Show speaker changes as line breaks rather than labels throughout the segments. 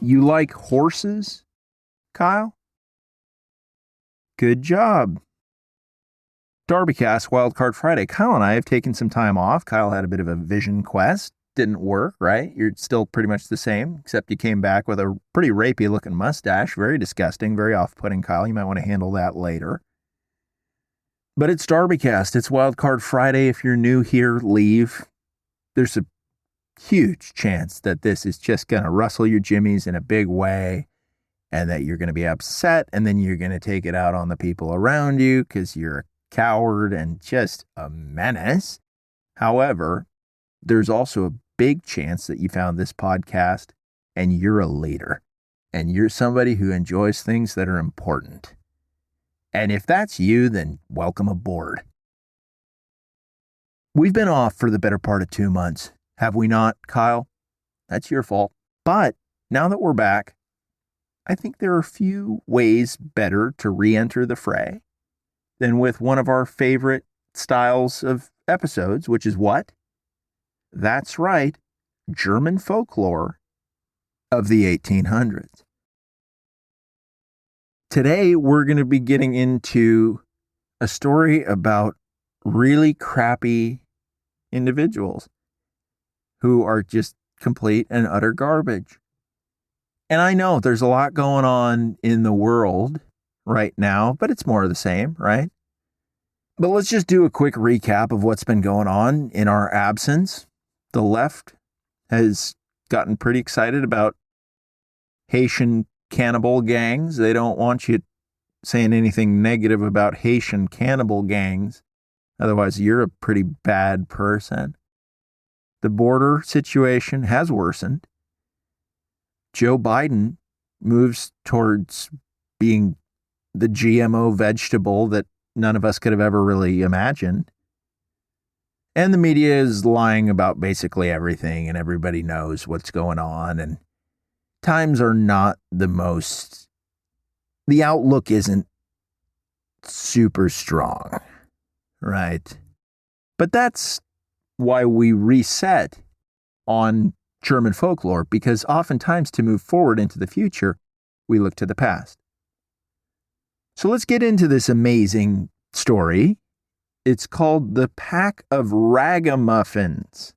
You like horses, Kyle? Good job. DarbyCast Wildcard Friday. Kyle and I have taken some time off. Kyle had a bit of a vision quest. Didn't work, right? You're still pretty much the same, except you came back with a pretty rapey looking mustache. Very disgusting, very off-putting, Kyle. You might want to handle that later. But it's DarbyCast. It's Wildcard Friday. If you're new here, leave. There's a huge chance that this is just going to rustle your jimmies in a big way and that you're going to be upset, and then you're going to take it out on the people around you because you're a coward and just a menace. However, there's also a big chance that you found this podcast and you're a leader and you're somebody who enjoys things that are important. And if that's you, then welcome aboard. We've been off for the better part of 2 months, have we not, Kyle? That's your fault. But now that we're back, I think there are a few ways better to re-enter the fray than with one of our favorite styles of episodes, which is what? That's right, German folklore of the 1800s. Today, we're going to be getting into a story about really crappy individuals who are just complete and utter garbage. And I know there's a lot going on in the world right now, but it's more of the same, right? But let's just do a quick recap of what's been going on in our absence. The left has gotten pretty excited about Haitian cannibal gangs. They don't want you saying anything negative about Haitian cannibal gangs. Otherwise, you're a pretty bad person. The border situation has worsened. Joe Biden moves towards being the GMO vegetable that none of us could have ever really imagined. And the media is lying about basically everything, and everybody knows what's going on. And times are not the outlook isn't super strong, right? But that's why we reset on German folklore, because oftentimes to move forward into the future, we look to the past. So let's get into this amazing story. It's called The Pack of Ragamuffins,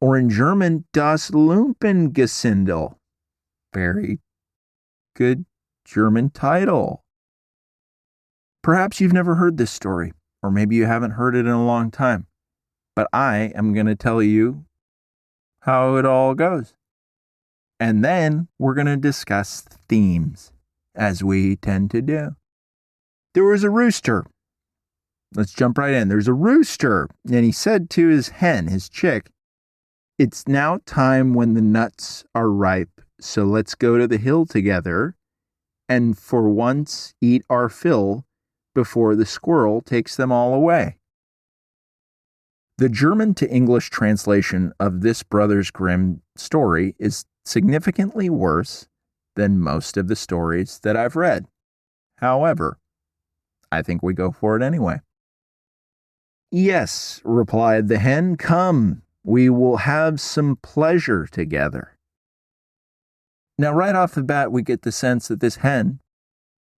or in German, Das Lumpengesindel. Very good German title. Perhaps you've never heard this story, or maybe you haven't heard it in a long time, but I am going to tell you how it all goes. And then we're going to discuss themes, as we tend to do. There was a rooster. Let's jump right in. There's a rooster, and he said to his hen, his chick, "It's now time when the nuts are ripe, so let's go to the hill together and for once eat our fill before the squirrel takes them all away." The German to English translation of this Brothers Grimm story is significantly worse than most of the stories that I've read. However, I think we go for it anyway. "Yes," replied the hen, "come, we will have some pleasure together." Now, right off the bat, we get the sense that this hen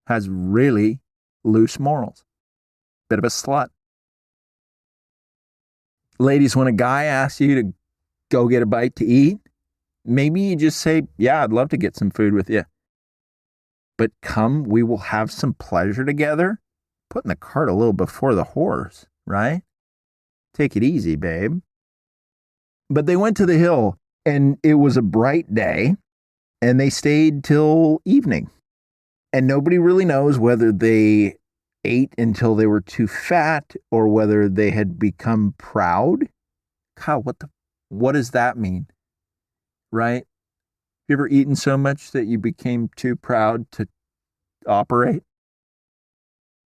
has really loose morals. Bit of a slut. Ladies, when a guy asks you to go get a bite to eat, maybe you just say, "Yeah, I'd love to get some food with you." But "come, we will have some pleasure together." Putting the cart a little before the horse, right? Take it easy, babe. But they went to the hill, and it was a bright day, and they stayed till evening. And nobody really knows whether they ate until they were too fat or whether they had become proud. Kyle, what does that mean? Right? You ever eaten so much that you became too proud to operate?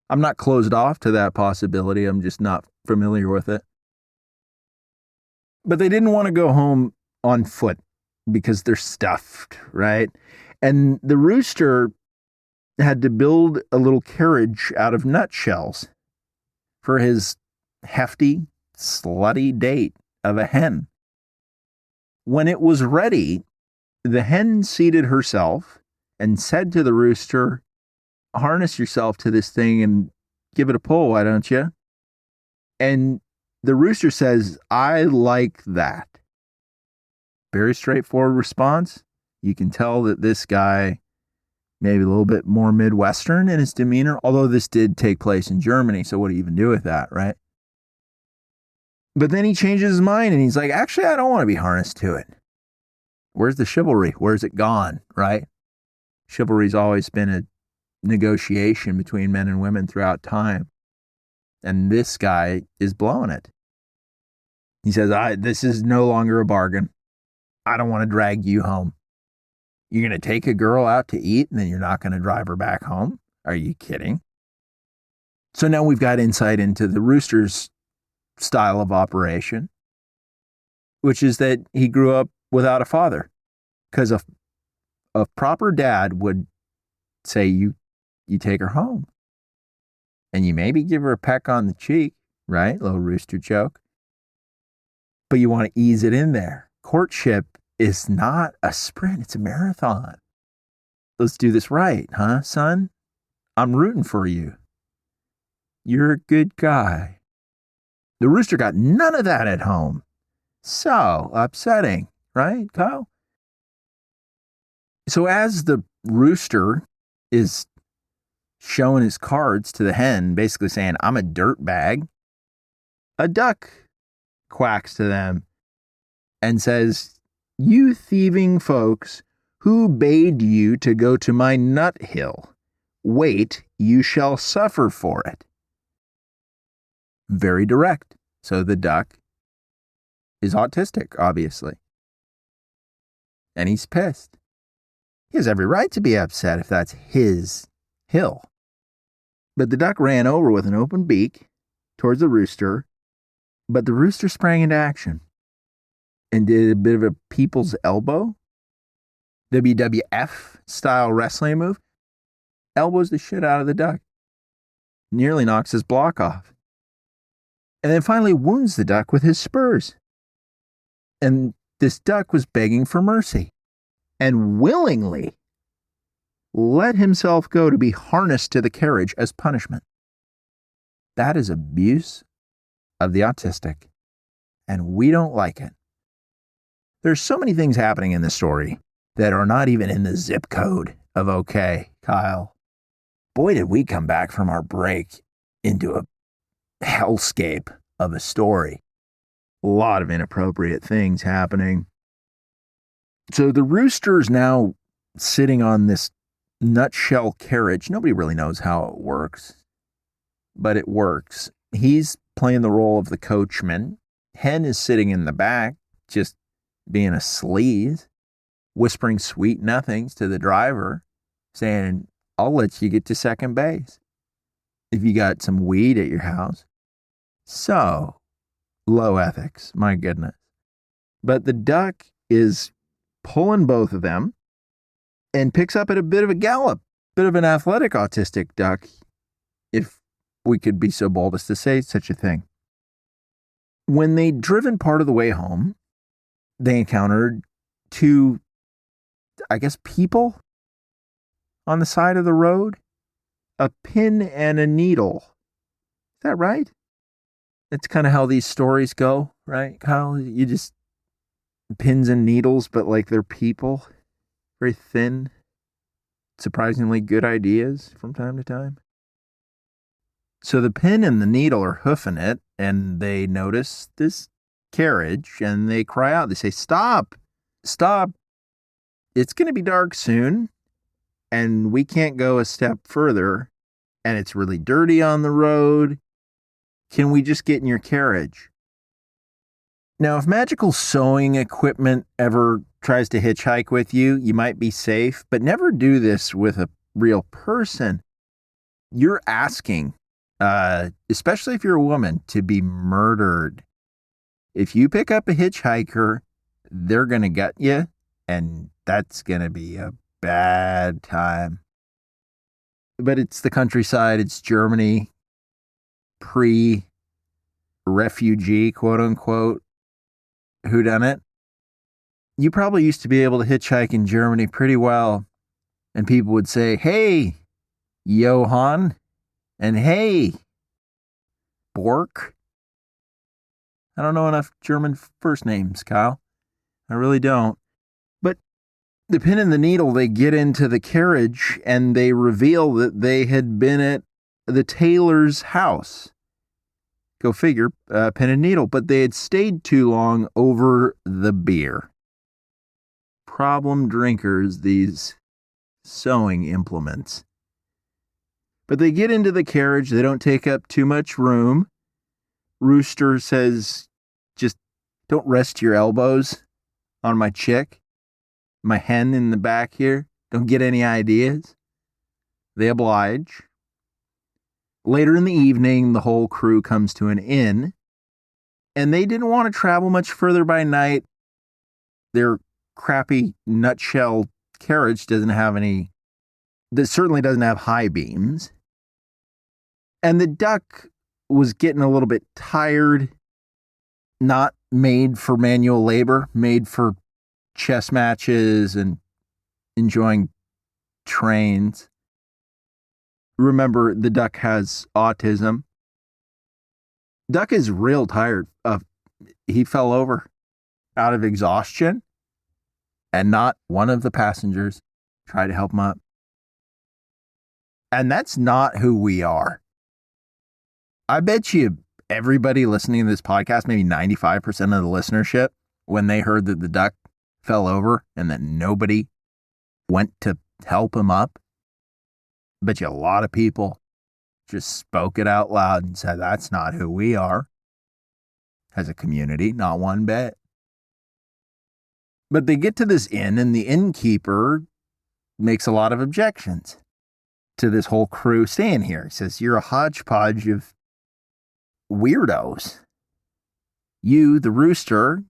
I'm not closed off to that possibility. I'm just not familiar with it. But they didn't want to go home on foot because they're stuffed, right? And the rooster had to build a little carriage out of nutshells for his hefty, slutty date of a hen. When it was ready, The hen seated herself and said to the rooster, harness yourself to this thing and give it a pull, why don't you? And the rooster says, I like that. Very straightforward response. You can tell that this guy maybe a little bit more Midwestern in his demeanor, although this did take place in Germany, so what do you even do with that, right? But then he changes his mind and he's like, actually, I don't want to be harnessed to it. Where's the chivalry? Where's it gone, right? Chivalry's always been a negotiation between men and women throughout time. And this guy is blowing it. He says, this is no longer a bargain. I don't want to drag you home. You're going to take a girl out to eat and then you're not going to drive her back home? Are you kidding? So now we've got insight into the rooster's style of operation, which is that he grew up without a father. Because a proper dad would say, you take her home. And you maybe give her a peck on the cheek, right? Little rooster joke. But you want to ease it in there. Courtship is not a sprint, it's a marathon. Let's do this right, huh, son? I'm rooting for you. You're a good guy. The rooster got none of that at home. So upsetting, right, Kyle? So as the rooster is showing his cards to the hen, basically saying, I'm a dirtbag, a duck quacks to them and says, you thieving folks, who bade you to go to my nut hill? Wait, you shall suffer for it. Very direct. So the duck is autistic, obviously. And he's pissed. He has every right to be upset if that's his hill. But the duck ran over with an open beak towards the rooster, but the rooster sprang into action and did a bit of a people's elbow, WWF style wrestling move, elbows the shit out of the duck, nearly knocks his block off, and then finally wounds the duck with his spurs. And this duck was begging for mercy and willingly let himself go to be harnessed to the carriage as punishment. That is abuse of the autistic, and we don't like it. There's so many things happening in this story that are not even in the zip code of okay, Kyle. Boy, did we come back from our break into a hellscape of a story. A lot of inappropriate things happening. So the rooster's now sitting on this nutshell carriage. Nobody really knows how it works, but it works. He's playing the role of the coachman. Hen is sitting in the back, just being a sleaze, whispering sweet nothings to the driver, saying, I'll let you get to second base if you got some weed at your house. So low ethics, my goodness. But the duck is pulling both of them and picks up at a bit of a gallop, bit of an athletic autistic duck, if we could be so bold as to say such a thing. When they'd driven part of the way home, they encountered two, I guess, people on the side of the road, a pin and a needle. Is that right? That's kind of how these stories go, right, Kyle? You just pins and needles, but like they're people. Very thin, surprisingly good ideas from time to time. So the pin and the needle are hoofing it, and they notice this carriage, and they cry out. They say, stop, stop. It's going to be dark soon, and we can't go a step further, and it's really dirty on the road. Can we just get in your carriage? Now, if magical sewing equipment ever tries to hitchhike with you, you might be safe, but never do this with a real person. You're asking, especially if you're a woman, to be murdered. If you pick up a hitchhiker, they're going to gut you, and that's going to be a bad time. But it's the countryside, it's Germany, pre-refugee, quote unquote, whodunit. You probably used to be able to hitchhike in Germany pretty well, and people would say, "Hey, Johann," and "Hey, Bork." I don't know enough German first names, Kyle. I really don't. But the pin and the needle, they get into the carriage and they reveal that they had been at the tailor's house. Go figure, pin and needle. But they had stayed too long over the beer. Problem drinkers, these sewing implements. But they get into the carriage. They don't take up too much room. Rooster says, just don't rest your elbows on my chick, my hen in the back here. Don't get any ideas. They oblige. Later in the evening, the whole crew comes to an inn, and they didn't want to travel much further by night. Their crappy nutshell carriage certainly doesn't have high beams. And the duck was getting a little bit tired, not made for manual labor, made for chess matches and enjoying trains. Remember, the duck has autism. Duck is real tired. He fell over out of exhaustion, and not one of the passengers tried to help him up. And that's not who we are. I bet you everybody listening to this podcast, maybe 95% of the listenership, when they heard that the duck fell over and that nobody went to help him up, I bet you a lot of people just spoke it out loud and said, that's not who we are as a community, not one bit. But they get to this inn, and the innkeeper makes a lot of objections to this whole crew staying here. He says, you're a hodgepodge of weirdos. You, the rooster,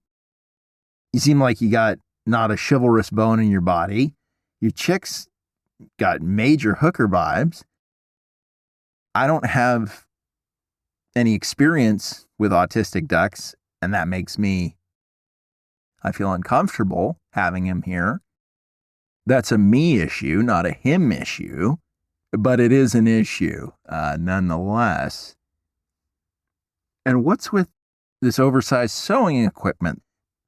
you seem like you got not a chivalrous bone in your body. Your chick's got major hooker vibes. I don't have any experience with autistic ducks, and that makes I feel uncomfortable having him here. That's a me issue, not a him issue, but it is an issue nonetheless. And what's with this oversized sewing equipment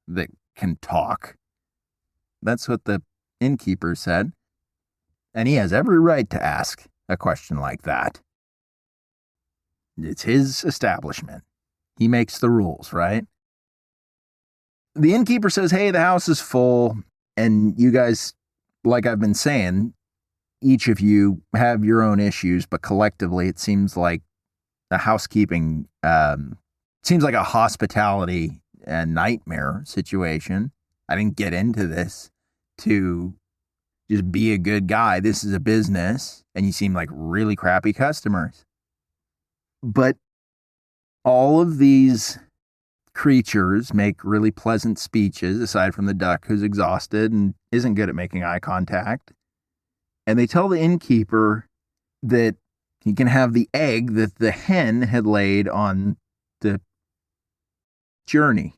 that can talk? That's what the innkeeper said. And he has every right to ask a question like that. It's his establishment. He makes the rules, right? The innkeeper says, hey, the house is full, and you guys, like I've been saying, each of you have your own issues, but collectively it seems like a housekeeping, seems like a hospitality nightmare situation. I didn't get into this to just be a good guy. This is a business, and you seem like really crappy customers. But all of these creatures make really pleasant speeches, aside from the duck who's exhausted and isn't good at making eye contact. And they tell the innkeeper that he can have the egg that the hen had laid on the journey,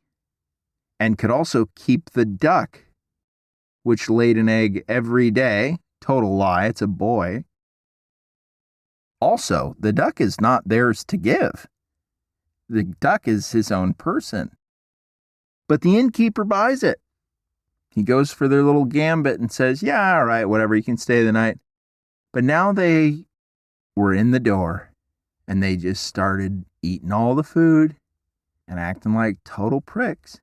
and could also keep the duck, which laid an egg every day. Total lie, it's a boy. Also, the duck is not theirs to give. The duck is his own person. But the innkeeper buys it. He goes for their little gambit and says, yeah, all right, whatever, you can stay the night. But now they were in the door, and they just started eating all the food and acting like total pricks.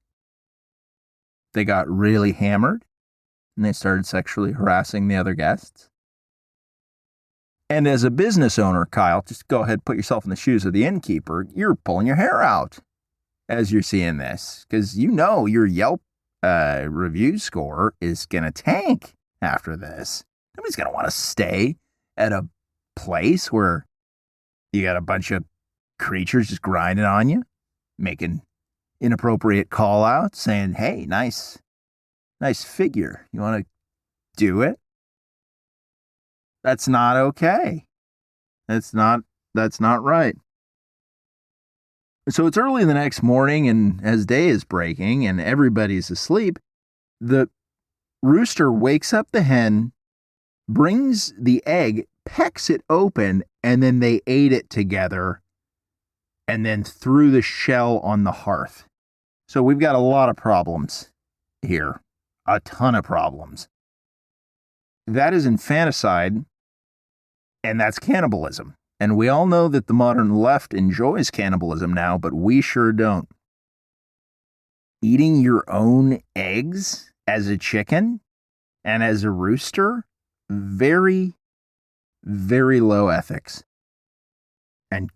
They got really hammered, and they started sexually harassing the other guests. And as a business owner, Kyle, just go ahead, put yourself in the shoes of the innkeeper. You're pulling your hair out as you're seeing this, because you know your Yelp review score is going to tank after this. Nobody's going to want to stay at a place where you got a bunch of creatures just grinding on you, making inappropriate call outs, saying, hey, nice figure. You want to do it? That's not okay. That's not right. So it's early the next morning, and as day is breaking and everybody's asleep, The rooster wakes up the hen, brings the egg, pecks it open, and then they ate it together and then threw the shell on the hearth. So we've got a lot of problems here. A ton of problems. That is infanticide, and that's cannibalism. And we all know that the modern left enjoys cannibalism now, but we sure don't. Eating your own eggs as a chicken and as a rooster, very, very low ethics. And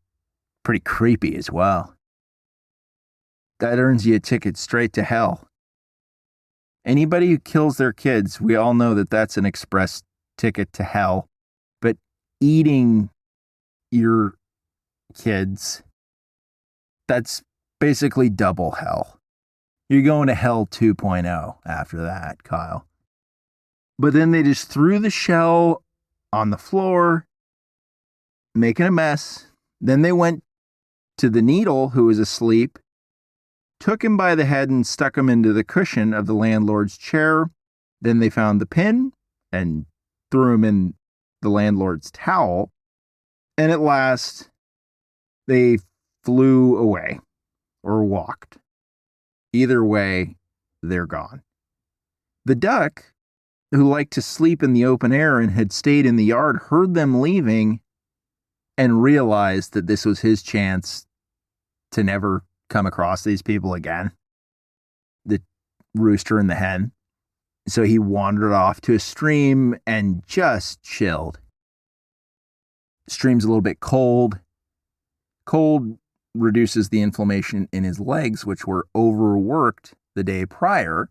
pretty creepy as well. That earns you a ticket straight to hell. Anybody who kills their kids, we all know that that's an express ticket to hell. But eating your kids, that's basically double hell. You're going to hell 2.0 after that, Kyle. But then they just threw the shell on the floor, making a mess. Then they went to the needle, who was asleep, took him by the head and stuck him into the cushion of the landlord's chair. Then they found the pin and threw him in the landlord's towel. And at last, they flew away or walked. Either way, they're gone. The duck, who liked to sleep in the open air and had stayed in the yard, heard them leaving and realized that this was his chance to never come across these people again. The rooster and the hen. So he wandered off to a stream and just chilled. Stream's a little bit cold. Cold reduces the inflammation in his legs, which were overworked the day prior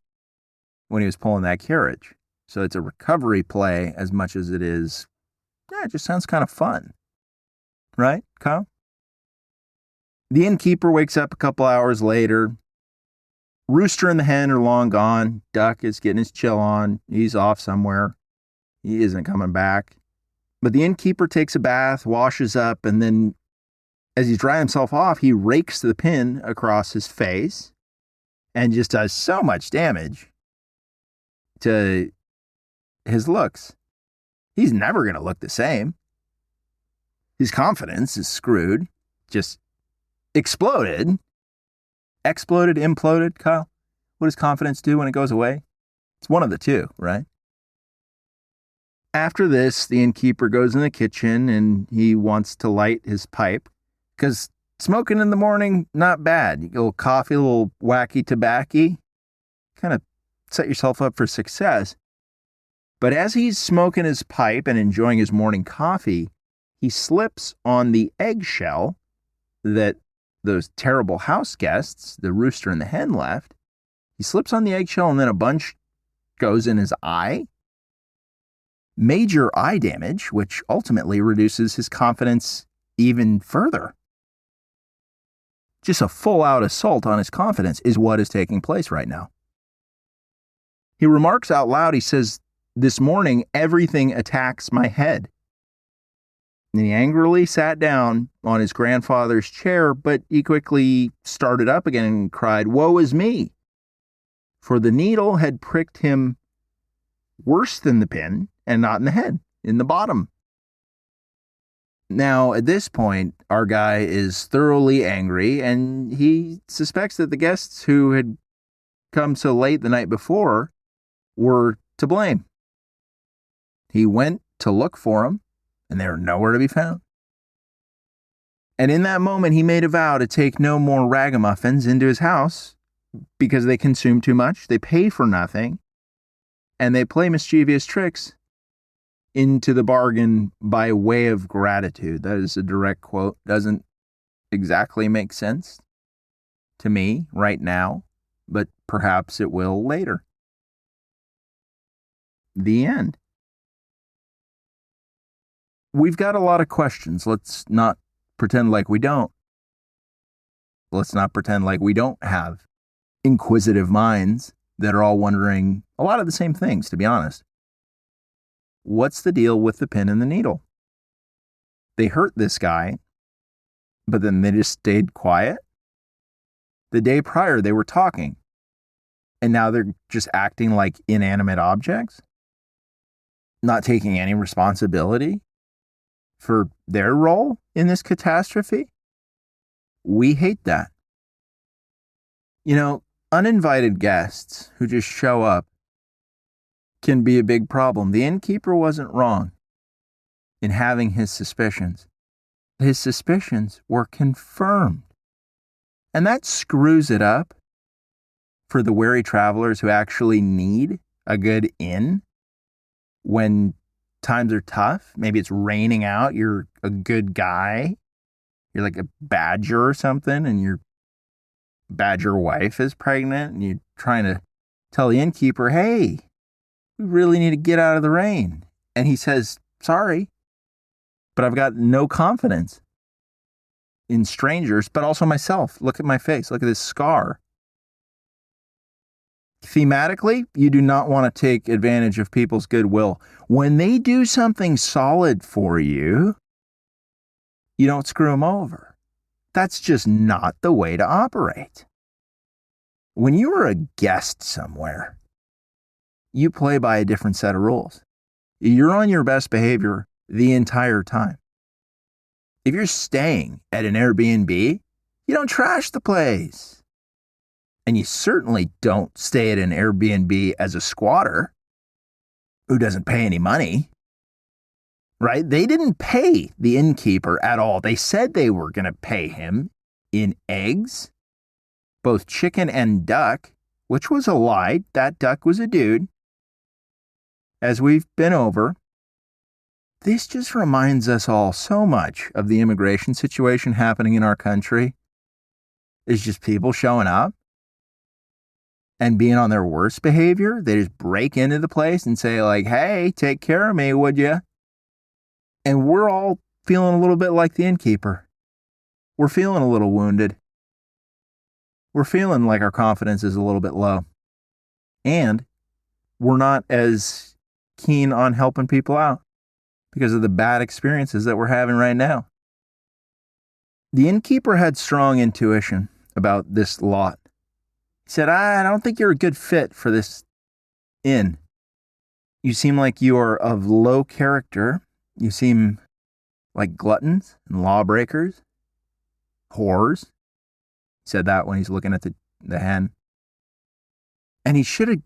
when he was pulling that carriage. So it's a recovery play as much as it is, it just sounds kind of fun. Right, Kyle? The innkeeper wakes up a couple hours later. Rooster and the hen are long gone. Duck is getting his chill on. He's off somewhere. He isn't coming back. But the innkeeper takes a bath, washes up, and then as he's drying himself off, he rakes the pin across his face and just does so much damage to his looks. He's never going to look the same. His confidence is screwed. Just exploded. Exploded, imploded, Kyle? What does confidence do when it goes away? It's one of the two, right? After this, the innkeeper goes in the kitchen and he wants to light his pipe. Because smoking in the morning, not bad. You get a little coffee, a little wacky tobacco. Kind of set yourself up for success. But as he's smoking his pipe and enjoying his morning coffee, he slips on the eggshell that those terrible house guests, the rooster and the hen, left. He slips on the eggshell and then a bunch goes in his eye. Major eye damage, which ultimately reduces his confidence even further. Just a full-out assault on his confidence is what is taking place right now. He remarks out loud, he says, "This morning, everything attacks my head." And he angrily sat down on his grandfather's chair, but he quickly started up again and cried, "Woe is me!" For the needle had pricked him worse than the pin, and not in the head, in the bottom. Now, at this point, our guy is thoroughly angry, and he suspects that the guests who had come so late the night before were to blame. He went to look for them, and they were nowhere to be found. And in that moment, he made a vow to take no more ragamuffins into his house because they consume too much, they pay for nothing, and they play mischievous tricks into the bargain by way of gratitude. That is a direct quote. Doesn't exactly make sense to me right now, but perhaps it will later. The end. We've got a lot of questions. Let's not pretend like we don't. Let's not pretend like we don't have inquisitive minds that are all wondering a lot of the same things, to be honest. What's the deal with the pin and the needle? They hurt this guy, but then they just stayed quiet. The day prior, they were talking. And now they're just acting like inanimate objects, not taking any responsibility for their role in this catastrophe. We hate that. You know, uninvited guests who just show up can be a big problem. The innkeeper wasn't wrong in having his suspicions. His suspicions were confirmed. And that screws it up for the wary travelers who actually need a good inn when times are tough. Maybe it's raining out. You're a good guy. You're like a badger or something, and your badger wife is pregnant, and you're trying to tell the innkeeper, hey, we really need to get out of the rain. And he says, sorry, but I've got no confidence in strangers, but also myself. Look at my face. Look at this scar. Thematically, you do not want to take advantage of people's goodwill. When they do something solid for you, you don't screw them over. That's just not the way to operate. When you are a guest somewhere, you play by a different set of rules. You're on your best behavior the entire time. If you're staying at an Airbnb, you don't trash the place. And you certainly don't stay at an Airbnb as a squatter who doesn't pay any money, right? They didn't pay the innkeeper at all. They said they were going to pay him in eggs, both chicken and duck, which was a lie. That duck was a dude. As we've been over, this just reminds us all so much of the immigration situation happening in our country. It's just people showing up and being on their worst behavior. They just break into the place and say like, hey, take care of me, would you? And we're all feeling a little bit like the innkeeper. We're feeling a little wounded. We're feeling like our confidence is a little bit low. And we're not as keen on helping people out because of the bad experiences that we're having right now. The innkeeper had strong intuition about this lot. He said, I don't think you're a good fit for this inn. You seem like you are of low character. You seem like gluttons and lawbreakers, whores. He said that when he's looking at the hen. And he should have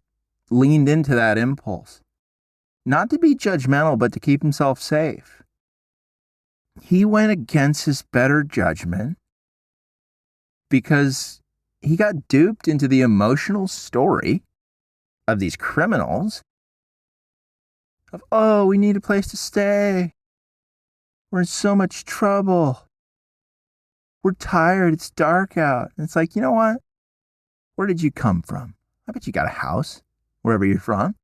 leaned into that impulse. Not to be judgmental, but to keep himself safe. He went against his better judgment because he got duped into the emotional story of these criminals of, oh, we need a place to stay. We're in so much trouble. We're tired. It's dark out. And it's like, you know what? Where did you come from? I bet you got a house wherever you're from.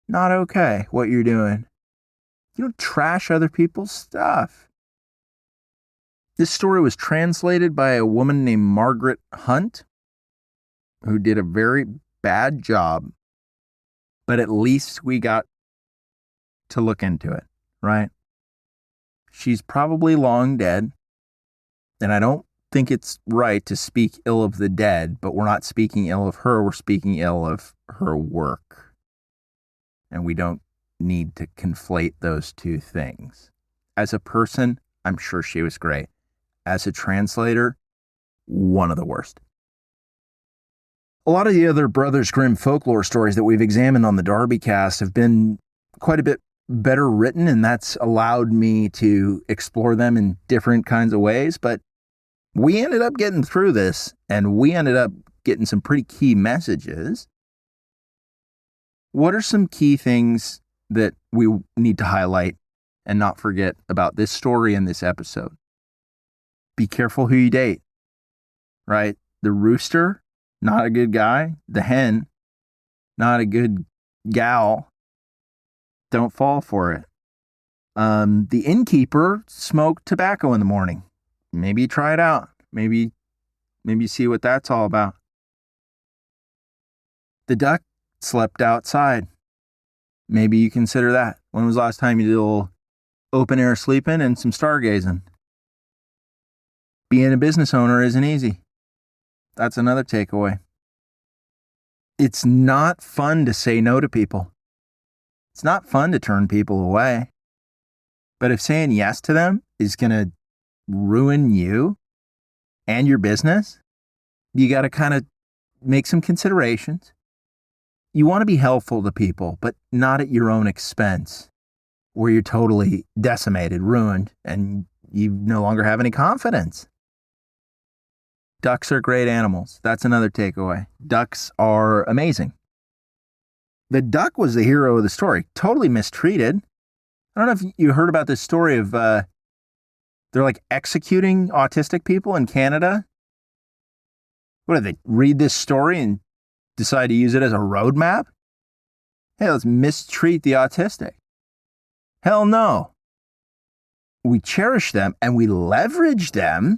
Not okay what you're doing. You don't trash other people's stuff. This story was translated by a woman named Margaret Hunt, who did a very bad job, but at least we got to look into it, right? She's probably long dead, and I don't think it's right to speak ill of the dead, but we're not speaking ill of her, we're speaking ill of her work. And we don't need to conflate those two things. As a person, I'm sure she was great. As a translator, one of the worst. A lot of the other Brothers Grimm folklore stories that we've examined on the DarbyCast have been quite a bit better written, and that's allowed me to explore them in different kinds of ways. But we ended up getting through this, and we ended up getting some pretty key messages. What are some key things that we need to highlight and not forget about this story and this episode? Be careful who you date, right? The rooster, not a good guy. The hen, not a good gal. Don't fall for it. The innkeeper smoked tobacco in the morning. Maybe try it out. Maybe see what that's all about. The duck slept outside. Maybe you consider that. When was the last time you did a little open air sleeping and some stargazing? Being a business owner isn't easy. That's another takeaway. It's not fun to say no to people. It's not fun to turn people away. But if saying yes to them is going to ruin you and your business, you got to kind of make some considerations. You want to be helpful to people, but not at your own expense, where you're totally decimated, ruined, and you no longer have any confidence. Ducks are great animals. That's another takeaway. Ducks are amazing. The duck was the hero of the story, totally mistreated. I don't know if you heard about this story of they're like executing autistic people in Canada. What do they read this story and decide to use it as a roadmap? Hey, let's mistreat the autistic. Hell no. We cherish them and we leverage them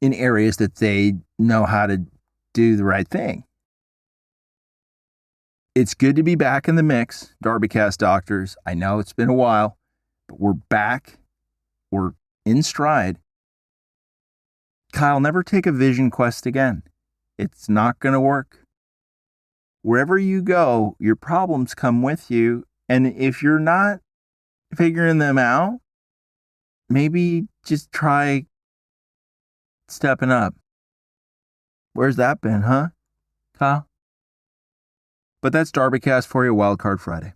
in areas that they know how to do the right thing. It's good to be back in the mix, DarbyCast doctors. I know it's been a while, but we're back. We're in stride. Kyle, never take a vision quest again. It's not going to work. Wherever you go, your problems come with you. And if you're not figuring them out, maybe just try stepping up. Where's that been, huh, Kyle? But that's DarbyCast for you, Wildcard Friday.